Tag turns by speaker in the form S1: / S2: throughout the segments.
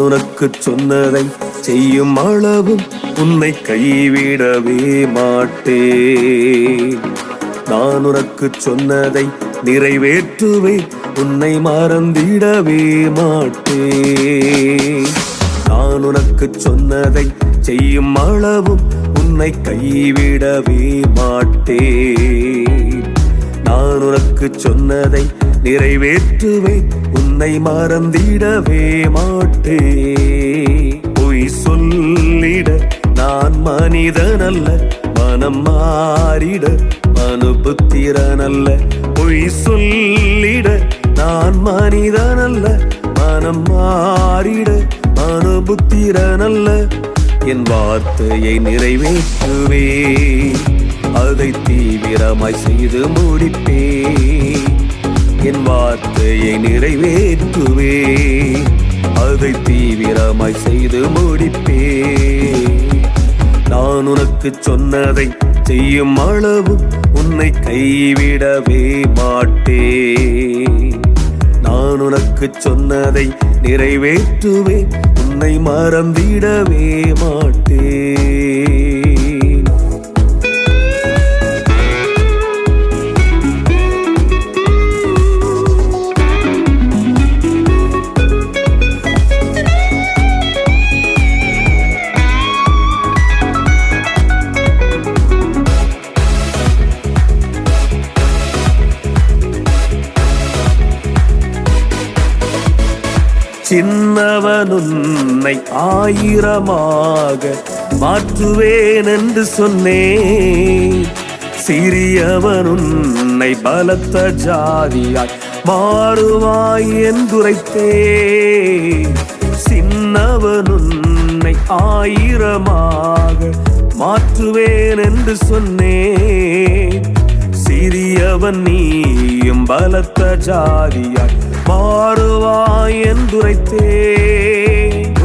S1: உனக்கு சொன்னதை செய்யும் அளவும் உன்னை கைவிடவே மாட்டேன். நான் உனக்கு சொன்னதை நிறைவேற்றுவேன், உன்னை மறந்திடவே மாட்டேன். நான் உனக்கு சொன்னதை செய்யும் அளவும் உன்னை கைவிடவே மாட்டேன். நான் உனக்கு சொன்னதை நிறைவேற்றுவேன், உன்னை மறந்திடவே மாட்டேன். பொய் சொல்லிட நான் மனிதனல்ல, மனம் மாறிட மனுபுத்திரனல்ல. பொய் சொல்லிட நான் மனிதனல்ல, மனம் மாறிட மனுபுத்திரனல்ல. என் வார்த்தையை நிறைவேற்றுவே, அதை தீவிரமாய் செய்து முடிப்பே. என் வார்த்தையை நிறைவேற்றுவே, அதை தீவிரமாய் செய்து முடிப்பே. நான் உனக்கு சொன்னதை செய்யும் அளவு உன்னை கைவிடவே மாட்டேன். நான் உனக்கு சொன்னதை நிறைவேற்றுவேன், உன்னை மறந்திடவே மாட்டேன். சின்னவன் உன்னை 1000மாக மாற்றுவேன் என்று சொன்னேன். சிறியவன் உன்னை பலத்த ஜாதியாய் மாறுவாய் என்றுரைத்தேன். சின்னவன் உன்னை 1000மாக மாற்றுவேன் என்று சொன்னேன். சிறியவன் நீயும் பலத்த ஜாதியாய் மாறுவாய் என்றுரைத்தே.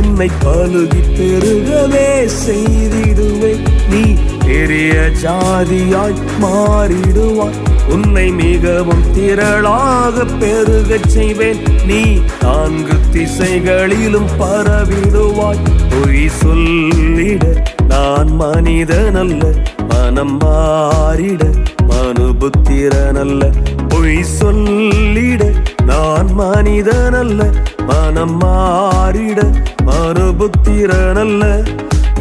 S1: உன்னை பலுகி பெருகவே செய்திடுவேன், நீ பெரிய ஜாதியாய் மாறிடுவாய். உன்னை மிகவும் திரளாக பெருகச் செய்வேன், நீ 4 திசைகளிலும் பரவிடுவாய். பொய் சொல்லிட நான் மனிதனல்ல, மனம் மாறிட மனுபுத்திரனல்ல. பொய் சொல்லிட நான் மனிதனல்ல, மனம் மாறிட மனுபுத்திரனல்ல.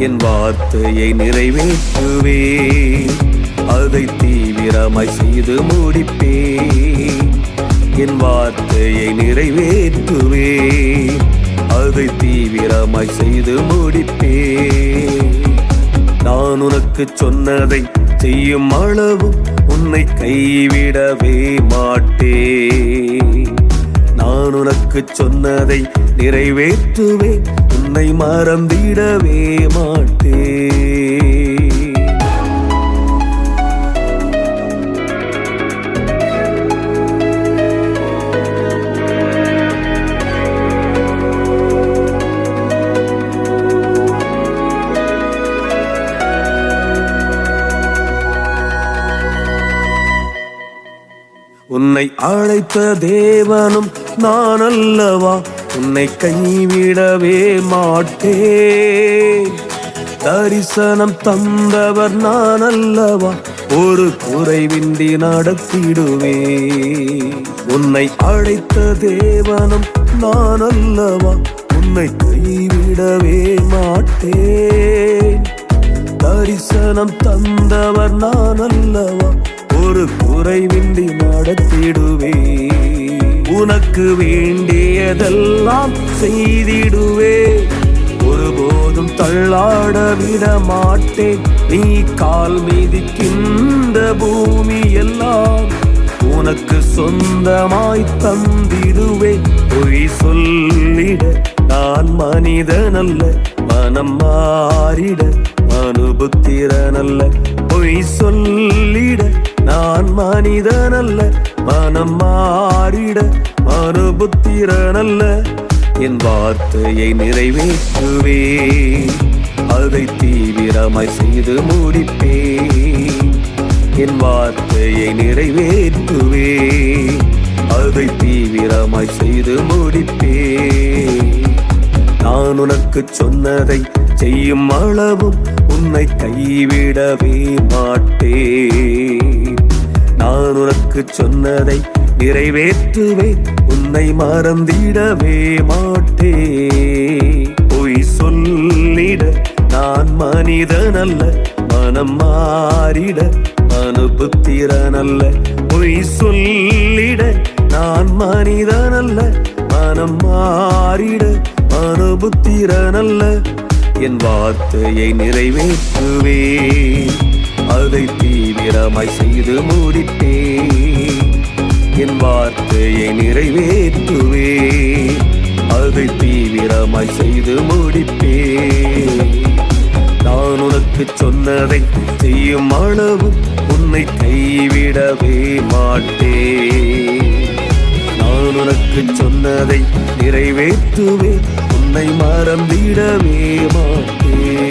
S1: என் வார்த்தையை நிறைவேற்றுவே, அதை தீவிரமாய் செய்து முடிப்பே. என் வார்த்தையை நிறைவேற்றுவே, அதை தீவிரமாய் செய்து முடிப்பே. நான் உனக்கு சொன்னதை செய்யும் அளவு உன்னை கைவிடவே மாட்டேன். நான் உனக்கு சொன்னதை நிறைவேற்றுவேன், உன்னை மறந்திடவே மாட்டேன். உன்னை அழைத்த தேவனும் நான் அல்லவா, உன்னை கைவிடவே மாட்டேன். தரிசனம் தந்தவர் நான் அல்லவா, ஒரு குறைவின்றி நடத்திடுவே. உன்னை அழைத்த தேவனும் நான் அல்லவா, உன்னை கைவிடவே மாட்டேன். தரிசனம் தந்தவர் நான் அல்லவா, ஒரு குறைவின்றி நடத்திடுவே. உனக்கு வேண்டியதெல்லாம் செய்திடுவே, ஒருபோதும் தள்ளாட விட மாட்டேன். நீ கால் மிதிக்கின்ற பூமி எல்லாம் உனக்கு சொந்தமாய் தந்திடுவே. பொய் சொல்லிட நான் மனிதனல்ல, மனம் மாறிட மனுபுத்திரனல்ல. பொய் சொல்லிட நான் மனிதனல்ல, மனம் மாறிட மனுபுத்திரனல்ல. என் வார்த்தையை நிறைவேற்றுவே, அதை தீவிரமாய் செய்து முடிப்பே. என் வார்த்தையை நிறைவேற்றுவே, அதை தீவிரமாய் செய்து முடிப்பே. நான் உனக்கு சொன்னதை செய்யும் அளவும் உன்னை கைவிடவே மாட்டேன். நான் உனக்கு சொன்னதை நிறைவேற்றுவேன், உன்னை மறந்திடவே மாட்டேன். பொய் சொல்லிட நான் மனிதனல்ல, மனம் மாறிட அனுபுத்திரனல்ல. பொய் சொல்லிட நான் மனிதனல்ல, மனம் மாறிட அனுபுத்திரனல்ல. என் வார்த்தையை நிறைவேற்றுவேன், அதை தீவிரமாய் செய்து முடிப்பேன். என் வார்த்தையை நிறைவேற்றுவேன், அதை தீவிரமாய் செய்து முடிப்பேன். நான் உனக்கு சொன்னதை செய்யும் அளவும் உன்னை கைவிடவே மாட்டேன். நான் உனக்கு சொன்னதை நிறைவேற்றுவேன், உன்னை மறந்திடவே மாட்டேன்.